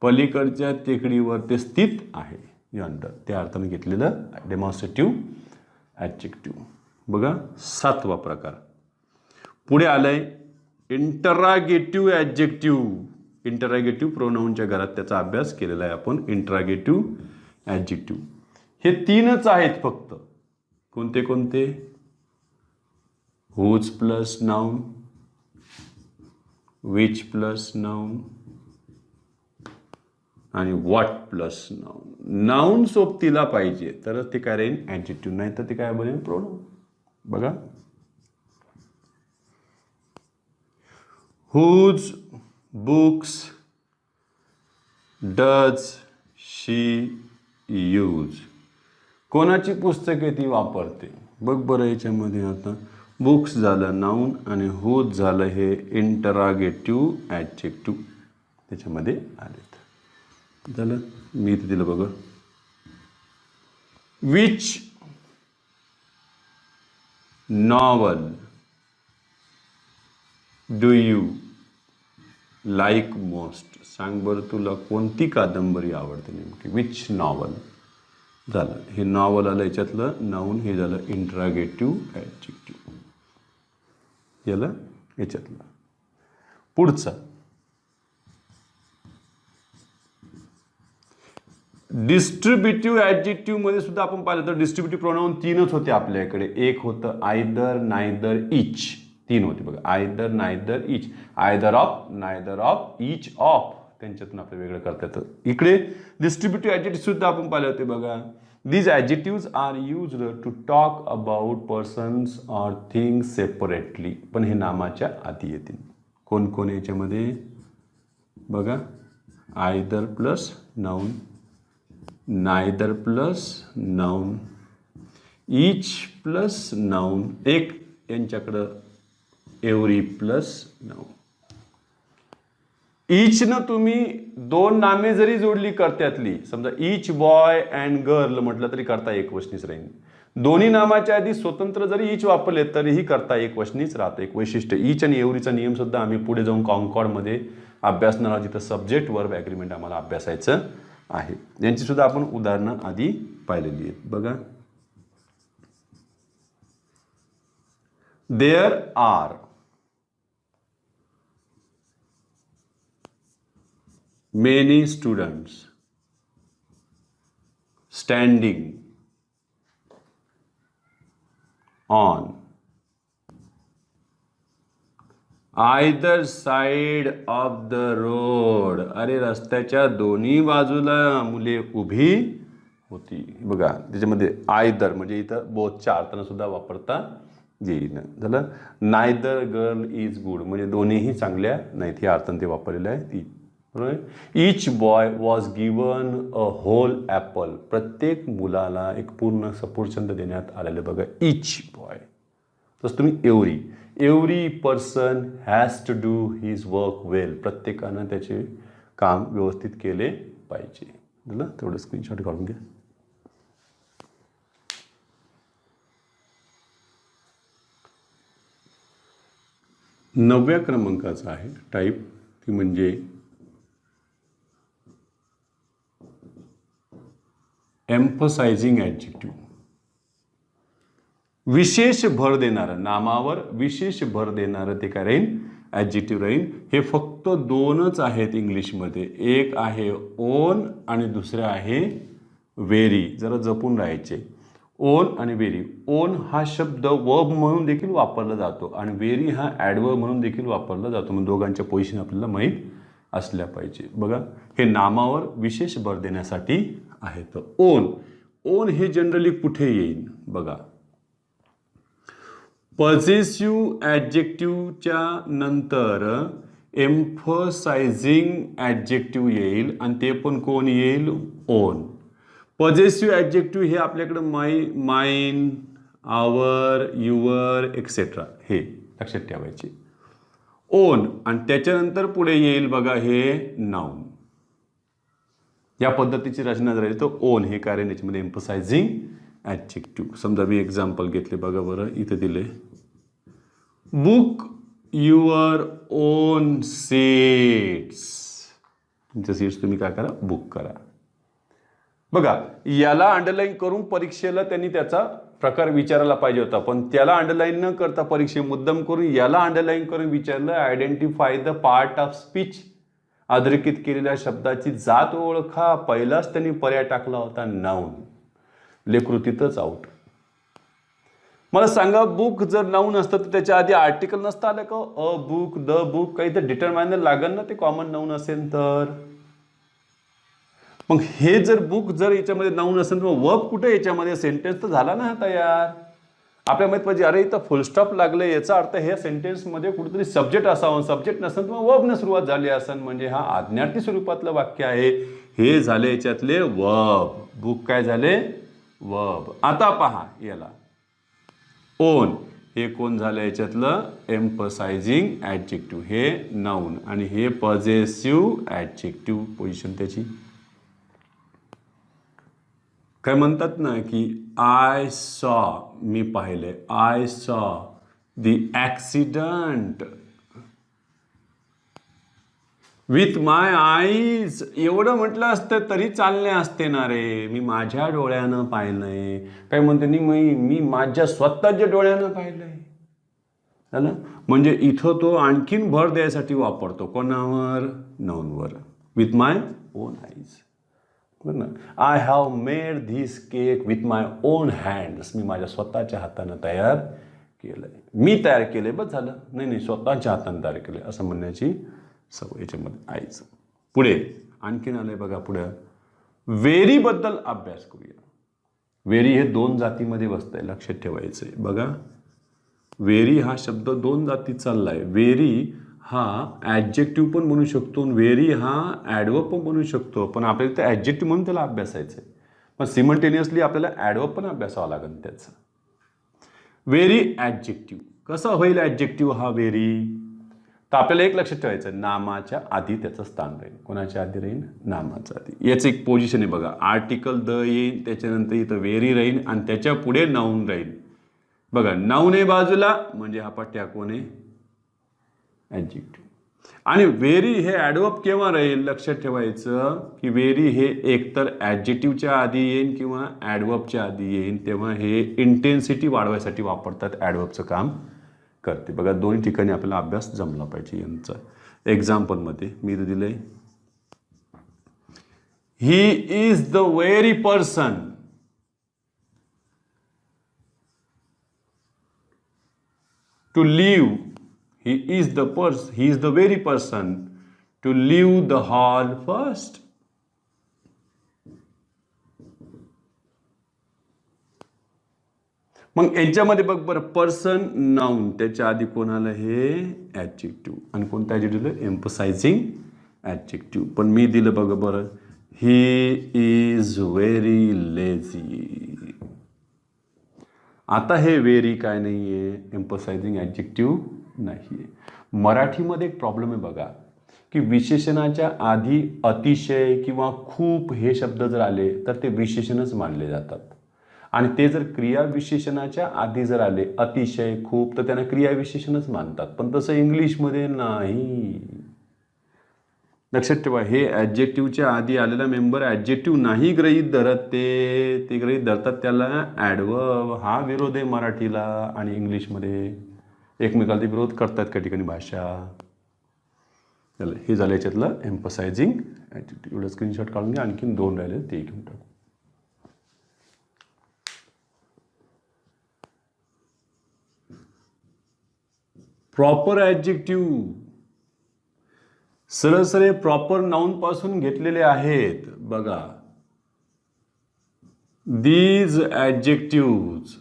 पलीकडच्या टेकडीवर ते स्थित आहे. यॉन्डर त्या अर्थाने घेतलेलं डेमॉन्स्ट्रेटिव्ह ॲडजेक्टिव्ह. बघा 7वा प्रकार पुढे आलंय इंटरागेटिव्ह ॲडजेक्टिव्ह. इंटरागेटिव्ह प्रोनाऊनच्या घरात त्याचा अभ्यास केलेला आहे आपण. इंटरागेटिव्ह ॲडजेक्टिव्ह हे 3च आहेत फक्त. कोणते कोणते whose plus noun, which plus noun आणि what प्लस नाउन. नाउन सोबतीला पाहिजे तरच ते काय राहील ॲडजेक्टिव्ह, नाही तर ते काय बनेल प्रोनाउन. बघा whose books does she use. कोणाची पुस्तके ती वापरते. बघ बरं याच्यामध्ये आता बुक्स झालं नाऊन आणि हुज झालं हे इंटरागेटिव्ह ॲडजेक्टिव्ह त्याच्यामध्ये आलेत. झालं. मी इथे दिलं बघा. Which novel do you like most. सांग बरं तुला कोणती कादंबरी आवडते नेमकी. विच नॉवल झालं. हे नॉवल आलं याच्यातलं नाऊन, हे झालं इंटरागेटिव्ह ॲडजेक्टिव्ह याला याच्यातलं. पुढचा डिस्ट्रीब्युटिव्ह ॲडजेक्टिव्ह मध्ये सुद्धा आपण पाहिलं तर डिस्ट्रीब्युटिव्ह प्रोनाउन 3च होते आपल्याकडे. एक होतं आयदर, नायदर, इच. 3 होते बघा. Either, neither, each. Either of, neither of, each of. त्यांच्यातून आपल्याला वेगळं करता येतं. इकडे डिस्ट्रीब्युटिव्ह ॲडजेक्टिव्ह सुद्धा आपण पाहिले होते बघा. These adjectives are used to talk about persons or things separately. पण हे नामाच्या आधी येतील. कोण कोण याच्यामध्ये बघा. Either plus noun, neither plus noun, each plus noun, एक यांच्याकडं एव्हरी प्लस नाउन. इचनं तुम्ही 2 नामे जरी जोडली करत्यातली, समजा इच बॉय अँड गर्ल म्हटलं तरी करता एकवचनीच राहील. दोन्ही नामाच्या आधी स्वतंत्र जरी इच वापरले तरीही करता एकवचनीच राहतं. एक वैशिष्ट्य इच आणि एव्हरीचा नियम सुद्धा आम्ही पुढे जाऊन कॉन्कॉर्डमध्ये अभ्यासणार आहोत, जिथं सब्जेक्ट वर्ब ॲग्रीमेंट आम्हाला अभ्यासायचं आहे. यांची सुद्धा आपण उदाहरणं आधी पाहिलेली आहेत बघा. There are many students standing on either side of the road. अरे रस्त्याच्या दोन्ही बाजूला मुले उभी होती बघा. त्याच्यामध्ये आयदर म्हणजे इथं बोथच्या अर्थानं सुद्धा वापरता येईल. झालं. नायदर गर्ल इज गुड म्हणजे दोन्हीही चांगल्या नाहीत या अर्थानं ते वापरलेलं आहे. ती बरोबर. Each boy was given a whole apple. प्रत्येक मुलाला एक पूर्ण सफरचंद देण्यात आलेलं बघा. Each boy. तसं तुम्ही every person has to do his work well. प्रत्येकानं त्याचे काम व्यवस्थित केले पाहिजे. झालं. तेवढं स्क्रीनशॉट काढून घ्या. नवव्या क्रमांकाचा आहे टाईप, ती म्हणजे एम्फसायझिंग ॲडजेक्टिव्ह. विशेष भर देणारं, नामावर विशेष भर देणारं ते काय राहील. ॲडजेक्टिव्ह राहील. हे फक्त 2च आहेत इंग्लिशमध्ये. एक आहे ओन आणि दुसरं आहे व्हेरी. जरा जपून राहायचे. ओन आणि व्हेरी. ओन हा शब्द वर्ब म्हणून देखील वापरला जातो आणि व्हेरी हा ॲडवर्ब म्हणून देखील वापरला जातो. मग दोघांच्या पोझिशन आपल्याला माहीत असल्या पाहिजे बघा. हे नामावर विशेष भर देण्यासाठी आहे. तर ओन हे जनरली कुठे येईल बघा. पॉझेसिव्ह ॲडजेक्टिव्हच्या नंतर एम्फसायझिंग ॲडजेक्टिव्ह येईल आणि ते पण कोण येईल. ओन. पॉझेसिव्ह ॲडजेक्टिव्ह हे आपल्याकडं माइन, आवर, युअर एक्सेट्रा हे लक्षात ठेवायचे. ओन आणि त्याच्यानंतर पुढे येईल बघा हे नाउन. या पद्धतीची रचना जर राहिली तर ओन हे कार्य याच्यामध्ये एम्फसायझिंग ॲडजेक्टिव्ह. समजा मी एक्झाम्पल घेतले बघा बरं. इथे दिले बुक युअर ओन सीट्स. तुमच्या सीट्स तुम्ही काय करा बुक करा. बघा याला अंडरलाईन करून परीक्षेला त्यांनी त्याचा प्रकार विचारायला पाहिजे होता, पण त्याला अंडरलाईन न करता परीक्षे मुद्दाम करून याला अंडरलाईन करून विचारलं. Identify the part of speech. अधोरेखित केलेल्या शब्दाची जात ओळखा. पहिलाच त्यांनी पर्याय टाकला होता नाऊन. लेकृतीतच आउट. मला सांगा बुक जर नाऊन असतं तर त्याच्या आधी आर्टिकल नसतं आलं का. अ बुक, द बुक, काही तर डिटरमायनर लागेल ना ते कॉमन नाऊन असेल तर. मग हे जर बुक जर याच्यामध्ये नाऊन असेल तर वर्ब कुठे याच्यामध्ये. सेंटेन्स तर झाला ना तयार. आपल्या माहित पाहिजे अरे इथं फुलस्टॉप लागले याचा अर्थ हे सेंटेन्समध्ये कुठेतरी सब्जेक्ट असावं. सब्जेक्ट नसेल तर मग वर्बने सुरुवात झाली असेल म्हणजे हा आज्ञार्थी स्वरूपातलं वाक्य आहे. हे झाले याच्यातले वर्ब. बुक काय झाले वर्ब. आता पहा याला ओन हे कोण झालं याच्यातलं एम्फसायझिंग ॲडजेक्टिव्ह, हे नाऊन आणि हे पॉझेसिव्ह ॲडजेक्टिव्ह पोझिशन त्याची. काय म्हणतात ना की आय सॉ, मी पाहिले, I saw the accident with my eyes, एवढं म्हटलं असतं तरी चालले असते ना रे, मी माझ्या डोळ्यानं पाहिलंय. काय म्हणते मी माझ्या स्वतःच्या डोळ्यानं पाहिलंय. झालं. म्हणजे इथं तो आणखीन भर द्यायसाठी वापरतो कोणावर, नाऊनवर. With my own eyes. बरं ना, I have made this cake with my own hands, मी माझ्या स्वतःच्या हातानं तयार केलंय. मी तयार केलंय बस झालं. नाही स्वतःच्या हातानं तयार केलंय असं म्हणण्याची सवय याच्यामध्ये आईचं. पुढे आणखीन आलंय बघा. पुढे वेरी बद्दल अभ्यास करूया. वेरी हे 2 जातीमध्ये बसतंय, लक्षात ठेवायचंय. बघा, वेरी हा शब्द 2 जातीत चाललाय. वेरी हा ॲडजेक्टिव्ह पण म्हणू शकतो, वेरी हा ॲडवर्ब पण म्हणू शकतो. पण आपल्याला ते ॲडजेक्टिव्ह म्हणून त्याला अभ्यासायचं आहे. पण सिमल्टेनियसली आपल्याला ॲडवर्ब पण अभ्यासावं लागेल त्याचं. वेरी ॲडजेक्टिव्ह कसं होईल ॲडजेक्टिव्ह हा वेरी? तर आपल्याला एक लक्षात ठेवायचं, नामाच्या आधी त्याचं स्थान राहील. कोणाच्या आधी राहील? नामाच्या आधी. याचं एक पोझिशन आहे बघा. आर्टिकल द येईल, त्याच्यानंतर इथं वेरी राहील आणि त्याच्या पुढे नाऊन राहील. बघा, नाऊन आहे बाजूला म्हणजे हा पट्ट्या कोण आहे? ॲडजेक्टिव्ह. आणि वेरी हे ॲडवर्ब केव्हा राहील? लक्षात ठेवायचं की वेरी हे एकतर ॲडजेक्टिव्हच्या आधी येईल किंवा ॲडवर्बच्या आधी येईल. तेव्हा हे इंटेन्सिटी वाढवायसाठी वापरतात, ॲडवर्बचं काम करते. बघा, 2 ठिकाणी आपल्याला अभ्यास जमला पाहिजे यांचा. एक्झाम्पलमध्ये मी दिलंय, he is the very person to live, he is the very person to leave the hall first. मग यांच्यामध्ये बघ बरं, पर्सन नाऊन, त्याच्या आधी कोण आलं? हे ॲडजेक्टिव्ह. आणि कोणतं ॲडजेक्टिव्ह दिलं? एम्फसायझिंग ॲडजेक्टिव्ह. पण मी दिलं बघा बरं, ही इज व्हेरी लेझी. आता हे व्हेरी काय नाही आहे? एम्फसायझिंग ॲडजेक्टिव्ह नाही आहे. मराठीमध्ये एक प्रॉब्लेम आहे बघा, की विशेषणाच्या आधी अतिशय किंवा खूप हे शब्द जर आले तर ते विशेषणच मानले जातात. आणि ते जर क्रियाविशेषणाच्या आधी जर आले, अतिशय, खूप, तर त्यांना क्रियाविशेषणच मानतात. पण तसं इंग्लिशमध्ये नाही. लक्षात ठेवा, हे ॲडजेक्टिव्हच्या आधी आलेला मेंबर ॲडजेक्टिव्ह नाही गृहीत धरत, ते गृहीत धरतात त्याला ॲडवर्ब. हा विरोध आहे मराठीला आणि इंग्लिशमध्ये. एकमेकाला ते विरोध करतात काही ठिकाणी भाषा. हे झालं याच्यातलं एम्फसायझिंग ॲडजेक्टिव्ह. एवढं स्क्रीनशॉट काढून घ्या. आणखीन 2 राहिले ते घेऊन टाकू. प्रॉपर ॲडजेक्टिव्ह सरळ प्रॉपर नाऊन पासून घेतलेले आहेत. बघा, these adjectives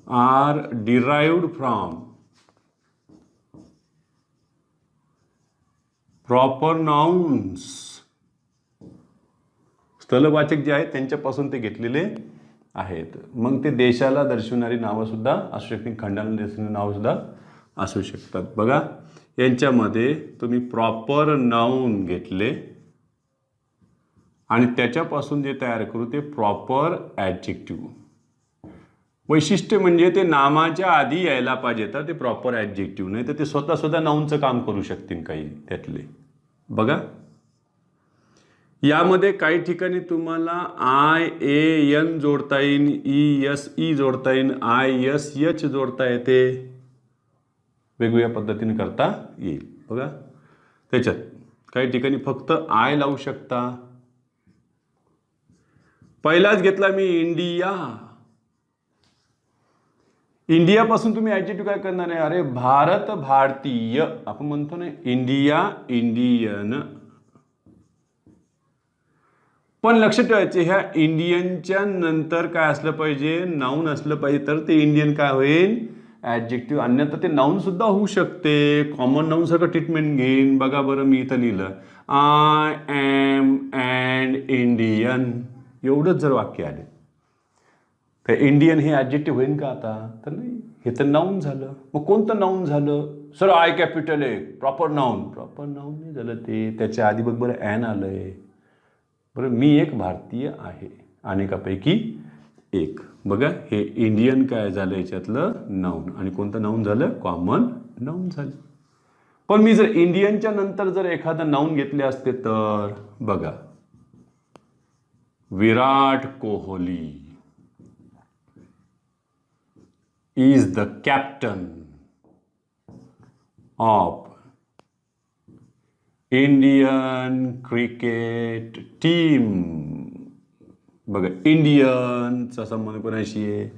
are derived from proper nouns. स्थलवाचक जे आहेत त्यांच्यापासून ते घेतलेले आहेत. मग ते देशाला दर्शवणारी नावं सुद्धा असू शकतील, खंडाला दर्शवणारी नावं सुद्धा असू शकतात. बघा, यांच्यामध्ये तुम्ही प्रॉपर नाऊन घेतले आणि त्याच्यापासून जे तयार करू ते प्रॉपर ॲडजेक्टिव्ह. वैशिष्ट्य म्हणजे ते नामाच्या आधी यायला पाहिजे तर ते प्रॉपर ॲडजेक्टिव्ह, नाही तर ते स्वतः नाऊनचं काम करू शकतील काही त्यातले. बघा, यामध्ये काही ठिकाणी तुम्हाला IAN जोडता येईल, ESE जोडता येईल, ISH जोडता येते, वेगवेगळ्या पद्धतीने करता येईल. बघा, त्याच्यात काही ठिकाणी फक्त आय लावू शकता. पहिलाच घेतला मी इंडिया. इंडियापासून तुम्ही ॲडजेक्टिव्ह काय करणार आहे? अरे भारत, भारतीय आपण म्हणतो ना, इंडिया, इंडियन. पण लक्षात ठेवायचे, ह्या इंडियनच्या नंतर काय असलं पाहिजे? नाऊन असलं पाहिजे, तर ते इंडियन काय होईल? ॲडजेक्टिव्ह. अन्यथा ते नाऊन सुद्धा होऊ शकते, कॉमन नाऊन सारखं ट्रीटमेंट घेईन. बघा बरं, मी इथं लिहिलं आय एम अँड इंडियन, एवढंच जर वाक्य आले हे इंडियन हे ॲडजेक्टिव्ह होईल का आता? तर नाही, हे तर नाऊन झालं. मग कोणतं नाऊन झालं? सर आय कॅपिटल आहे, प्रॉपर नाऊन नाही झालं ते. त्याच्या आधी बघ बरं ॲन आलंय. बरं, मी एक भारतीय आहे अनेकापैकी एक. बघा, हे इंडियन काय झालं याच्यातलं नाऊन, आणि कोणतं नाऊन झालं? कॉमन नाऊन झालं. पण मी जर इंडियनच्या नंतर जर एखादं नाऊन घेतले असते तर बघा, Virat Kohli is the captain of Indian cricket team. बघा, इंडियनचा संबंध कोणाशी आहे?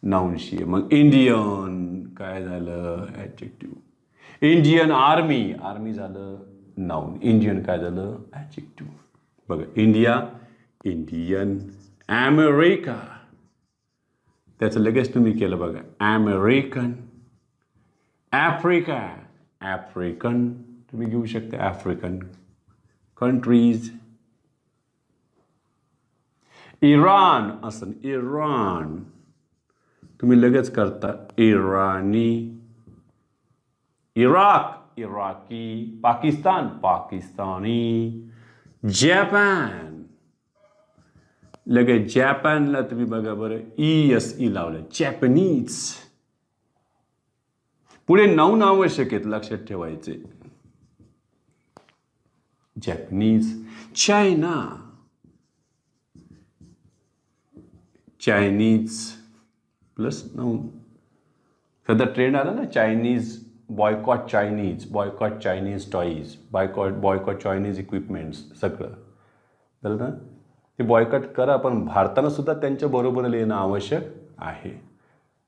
नाऊनशी आहे. मग इंडियन काय झालं? ॲडजेक्टिव्ह. इंडियन आर्मी झालं नाऊन. इंडियन काय झालं? ॲडजेक्टिव्ह. बघा, इंडिया, इंडियन. अमेरिका, त्याचं लगेच तुम्ही केलं बघा, अमेरिकन. आफ्रिका, आफ्रिकन तुम्ही घेऊ शकता, आफ्रिकन. कंट्रीज, इराण असं, इराण तुम्ही लगेच करता, Irani. Iraq, Iraqi. Pakistan, Pakistani. Japan, लगेच जपानला तुम्ही बघा बरं, ESE लावलं, जॅपनीज. पुढे नाऊन आवश्यक आहेत, लक्षात ठेवायचे. Japanese. China, Chinese plus noun. सध्या ट्रेंड आला ना, Chinese, boycott Chinese, boycott Chinese toys, boycott Chinese equipments, सगळं झालं ना. ते बॉयकॉट करा, पण भारतानं सुद्धा त्यांच्या बरोबरीला येणं आवश्यक आहे.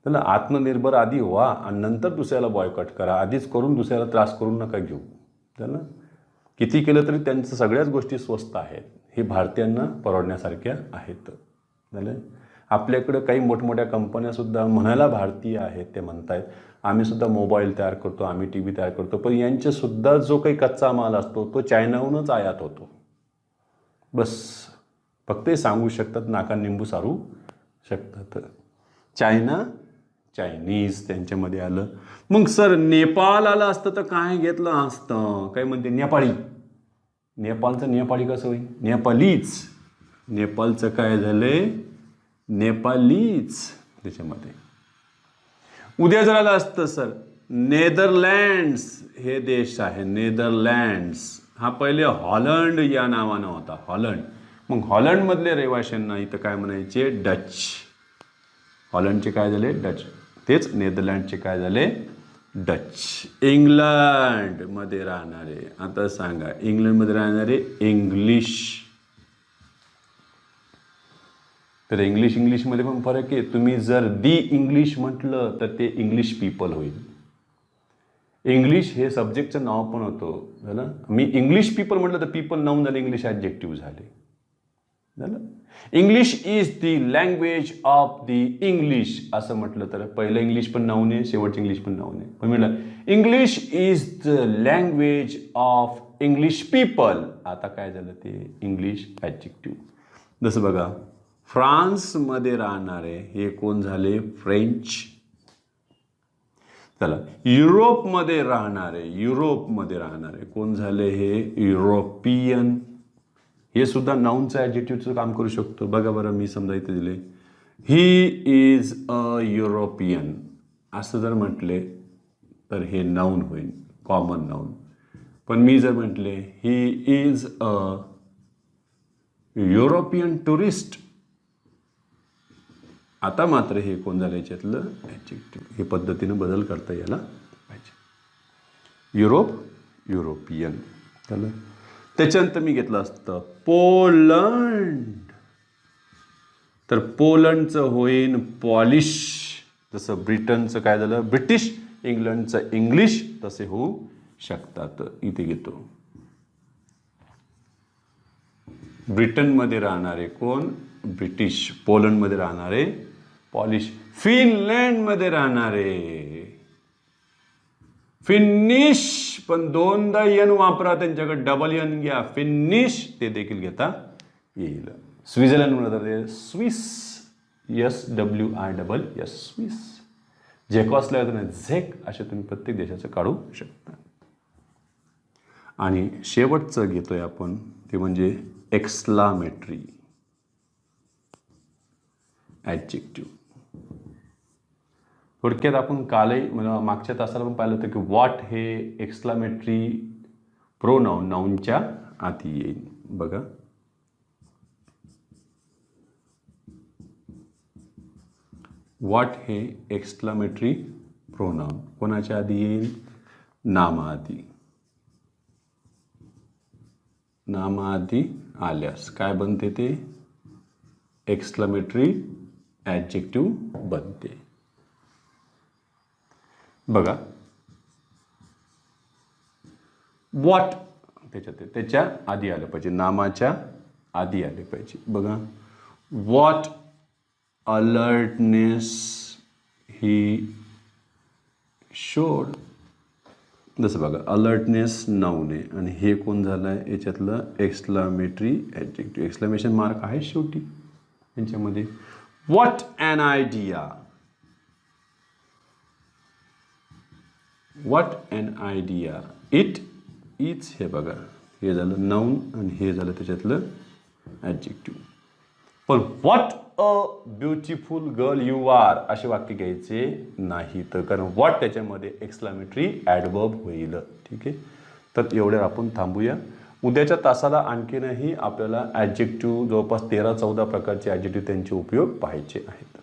त्याला आत्मनिर्भर आधी व्हा आणि नंतर दुसऱ्याला बॉयकॉट करा. आधीच करून दुसऱ्याला त्रास करून नका घेऊ. त्याला किती केलं तरी त्यांचं सगळ्याच गोष्टी स्वस्त आहेत, हे भारतीयांना परवडण्यासारख्या आहेत. झालं. आपल्याकडं काही मोठमोठ्या कंपन्यासुद्धा म्हणायला भारतीय आहेत, ते म्हणतायत आम्ही सुद्धा मोबाईल तयार करतो, आम्ही TV तयार करतो, पण यांच्यासुद्धा जो काही कच्चा माल असतो तो चायनाहूनच आयात होतो. बस, फक्त हे सांगू शकतात, नाका निंबू सारू शकतात. चायना, चायनीज त्यांच्यामध्ये आलं. मग सर नेपाळ आलं असतं तर काय घेतलं असतं? काय म्हणते? नेपाळी. नेपाळचं नेपाळी कसं होईल? नेपालीच. नेपाळचं काय झालंय? नेपालीच त्याच्यामध्ये. उद्या जर आलं असतं सर नेदरलँड्स, हे देश आहे नेदरलँड्स. हा पहिले हॉलंड या नावानं होता, हॉलंड. मग हॉलंडमधले रहिवाशांना इथं काय म्हणायचे? डच. हॉलंडचे काय झाले? डच. तेच नेदरलँडचे काय झाले? डच. इंग्लंडमध्ये राहणारे, आता सांगा, इंग्लंडमध्ये राहणारे इंग्लिश. तर इंग्लिशमध्ये पण फरक आहे. तुम्ही जर दी इंग्लिश म्हटलं तर ते इंग्लिश पीपल होईल. इंग्लिश हे सब्जेक्टचं नाव पण होतं, झालं. मी इंग्लिश पीपल म्हटलं तर पीपल नाऊन झाले, इंग्लिश ॲडजेक्टिव्ह झाले, झालं. English is the language of the English असं म्हटलं तर पहिलं इंग्लिश पण नाऊन आहे, शेवटचं इंग्लिश पण नाऊन आहे. पण म्हटलं English is the language of English people, आता काय झालं? ते इंग्लिश ॲडजेक्टिव्ह. जसं बघा, फ्रान्समध्ये राहणारे हे कोण झाले? फ्रेंच. चला, युरोपमध्ये राहणारे कोण झाले? हे युरोपियन. हे सुद्धा नाऊनचं ॲडजेक्टिव्हचं काम करू शकतो. बघा बरं, मी समजा इथे दिले, ही इज अ युरोपियन असं जर म्हटले तर हे नाऊन होईल, कॉमन नाऊन. पण मी जर म्हटले ही इज अ युरोपियन टुरिस्ट, आता मात्र हे कोण झालं याच्यातलं? ॲडजेक्टिव्ह. हे पद्धतीनं बदल करता यायला पाहिजे. युरोप, युरोपियन झालं. त्याच्यानंतर मी घेतलं असतं पोलंड, तर पोलंडचं होईन पॉलिश. जसं ब्रिटनचं काय झालं? ब्रिटिश. इंग्लंडचं इंग्लिश. तसे होऊ शकतात. इथे घेतो ब्रिटनमध्ये राहणारे कोण? ब्रिटिश. पोलंडमध्ये राहणारे पॉलिश. फिनलँडमध्ये राहणारे फिनिश, पण दोनदा यन वापरा, त्यांच्याकडे डबल यन घ्या, फिनिश, ते देखील घेता येईल. स्वित्झर्लंड म्हणतात ते स्विस, SWISS स्विस. झेकॉस्लोवाकिया झेक असे तुम्ही प्रत्येक देशाचं काढू शकता. आणि शेवटचं घेतोय आपण ते म्हणजे एक्सक्लामेटरी ॲडजेक्टिव्ह. थोडक्यात आपण कालही म्हणजे मागच्या तासाला पण पाहिलं होतं की व्हॉट हे एक्सक्लामेटरी प्रोनाऊन नाऊनच्या आधी येईल. बघा व्हॉट हे एक्सक्लामेटरी प्रोनाऊन कोणाच्या आधी येईल? नामाआधी. नामाआधी आल्यास काय बनते ते? एक्सक्लामेटरी ॲडजेक्टिव्ह बनते. बघा व्हॉट त्याच्या आधी आलं पाहिजे, नामाच्या आधी आले पाहिजे. बघा व्हॉट अलर्टनेस ही शोड. जसं बघा अलर्टनेस नाऊन आहे आणि हे कोण झालं आहे याच्यातलं एक्सक्लामेटरी ॲडजेक्टिव्ह. एक्सक्लेमेशन मार्क आहे शेवटी यांच्यामध्ये. What an idea. What an idea. It is हे बघा हे झालं नाऊन आणि हे झालं त्याच्यातलं ॲडजेक्टिव्ह. पण what a beautiful girl you are असे वाक्य घ्यायचे नाही तर कारण व्हॉट त्याच्यामध्ये एक्सक्लामेटरी ॲडवर्ब होईल. ठीक आहे. तर एवढ्या आपण थांबूया. उद्याच्या तासाला आणखीनही आपल्याला ॲडजेक्टिव्ह जवळपास 13-14 प्रकारचे ॲडजेक्टिव्ह त्यांचे उपयोग पाहायचे आहेत.